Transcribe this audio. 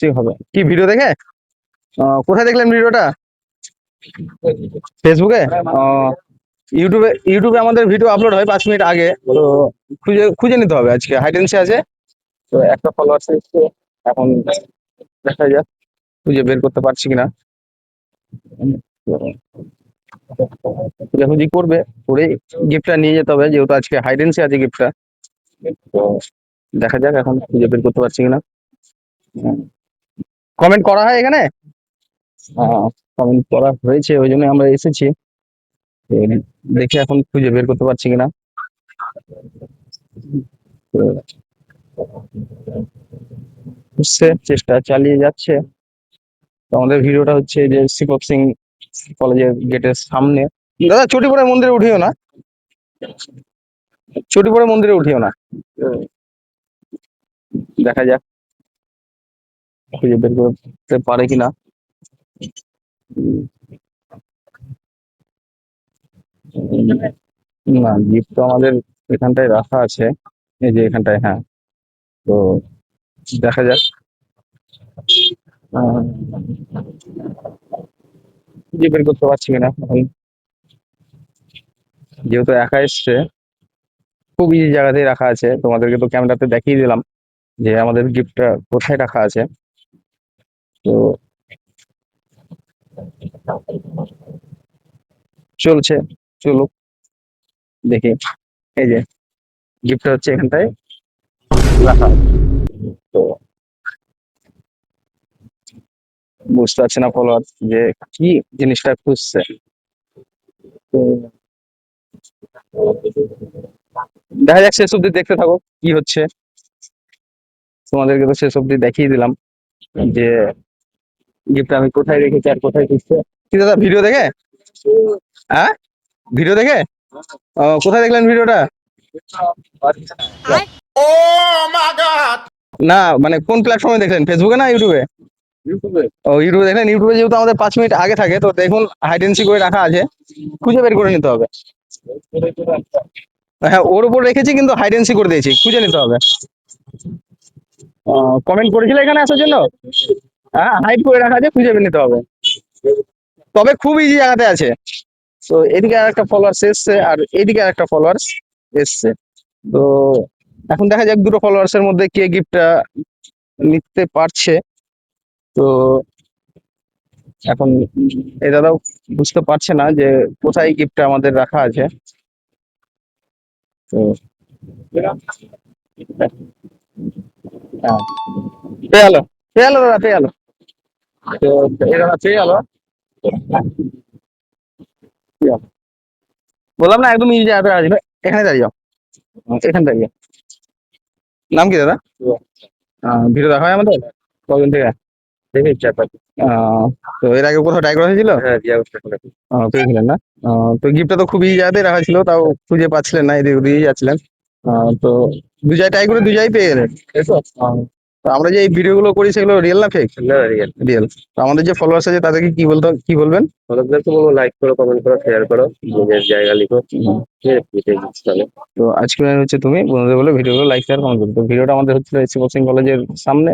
ঠিক হবে কি ভিডিও দেখে? কোথায় দেখলেন ভিডিওটা? ফেসবুকে? ইউটিউবে আমাদের ভিডিও আপলোড হয় 5 মিনিট আগে। তো খুঁজে খুঁজে নিতে হবে। আজকে হাইডেন্সি আছে, তো একটা ফলোয়ার্স এসছে। এখন দেখা যাক খুঁজে বের করতে পারছি কিনা। খুঁজাখুঁজি করবে, করে গিফটটা নিয়ে যেতে হবে, যেহেতু আজকে হাইডেন্সি আছে গিফটটা। তো দেখা যাক এখন খুঁজে বের করতে পারছি কিনা। কমেন্ট করা হয় এখানে? কমেন্ট করা হয়েছে, ওই জন্য আমরা এসেছি। তো দেখি এখন খুঁজে বের করতে পারছি কিনা। তো হচ্ছে, চেষ্টা চালিয়ে যাচ্ছে। তো আমাদের ভিডিওটা হচ্ছে যে শিক্ষক সিং কলেজের গেটের সামনে। দাদা চটিপুরা মন্দিরে উঠিও না, চটিপুরা মন্দিরে উঠিও না। তো দেখা যাক খুঁজে বের করতে পারে কিনা। না, গিফট তো আমাদের এখানটায় রাখা আছে, এই যে এখানটায়। হ্যাঁ, তো দেখা যাক আহ, খুঁজে বের করতে পারছি কিনা এখন। যেহেতু একা এসছে, খুব ইজি জায়গাতেই রাখা আছে, তোমাদেরকে তো ক্যামেরাতে দেখিয়ে দিলাম যে আমাদের গিফটটা কোথায় রাখা আছে। তো চলছে, চলুক দেখি। এই যে গিফটটা হচ্ছে এখানটায় রাখা আছে। তো বুঝতে পারছি না ফলোয়ার যে কি জিনিসটা খুঁজছে। তো দেখা যাক, শেষ অব্দি দেখতে থাকো কি হচ্ছে। তোমাদেরকে তো শেষ অব্দি দেখিয়ে দিলাম যে গিফট আমি কোথায় রেখেছি আর কোথায় খুঁজছে। কি দাদা ভিডিও দেখে? হ্যাঁ, ভিডিও দেখে? কোথায় দেখলেন ভিডিওটা? না মানে কোন প্ল্যাটফর্মে দেখলেন, ফেসবুকে না ইউটিউবে? ও, ইউটিউবে দেখলেন। ইউটিউবে যেহেতু আমাদের 5 মিনিট আগে থাকে, তো দেখুন হাইডেন্সি করে রাখা আছে, খুঁজে বের করে নিতে হবে। হ্যাঁ, ওর উপর রেখেছি কিন্তু হাইডেন্সি করে দিয়েছি, খুঁজে নিতে হবে। কমেন্ট করেছিল এখানে আসার জন্য। হ্যাঁ, হাইড করে রাখা আছে, খুঁজে বের নিতে হবে। তবে খুব ইজি জায়গাতে আছে। তো এদিকে আর একটা ফলোয়ার্স এসছে, আর এদিকে আর একটা ফলোয়ার্স এসছে। তো এখন দেখা যাক দুটো ফলোয়ার্স এর মধ্যে কে গিফটটা নিতে পারছে। তো এখন এই দাদাও বুঝতে পারছে না যে কোথায় গিফটটা আমাদের রাখা আছে। তো হ্যাঁ, পেয়ে গেলো, পেয়ে গেলো দাদা, পেয়ে গেলো। তো এই দাদা পেয়ে গেলো। বললাম না একদম ইজি জায়গাতে আসবে। এখানে দাঁড়িয়ে যাও, এখানে দাঁড়িয়ে। নাম কি দাদা? ভিডিও দেখা হয় আমাদের কদিন থেকে দেখে ইচ্ছা পাচ্ছি। আহ, তো এর আগে কোথাও ট্রাই করা হয়েছিল? পেয়েছিলেন না? তো গিফটটা তো খুবই জায়গাতে রাখা ছিল, তাও খুঁজে পাচ্ছিলেন না, এদিক ওদিকে যাচ্ছিলেন। তো দু জায়গায় ট্রাই করে দু জায়গায় পেয়ে গেলেন, তাই তো? তো আমরা যে এই ভিডিও গুলো করি সেগুলো রিয়েল না ফেক? Real, real. তো আমাদের যে ফলোয়ার্স আছে তাদেরকে কি বলতে, কি বলবেন? ওদেরকে বলবো লাইক করো, কমেন্ট করো, শেয়ার করো, নিজের জায়গা লিখো। ঠিক আছে, এটাই চলে। তো আজকে হচ্ছে তুমি বন্ধুদের বলে ভিডিওগুলো লাইক শেয়ার কমেন্ট করো। তো ভিডিওটা আমাদের হচ্ছিল এসসি কোচিং কলেজের সামনে।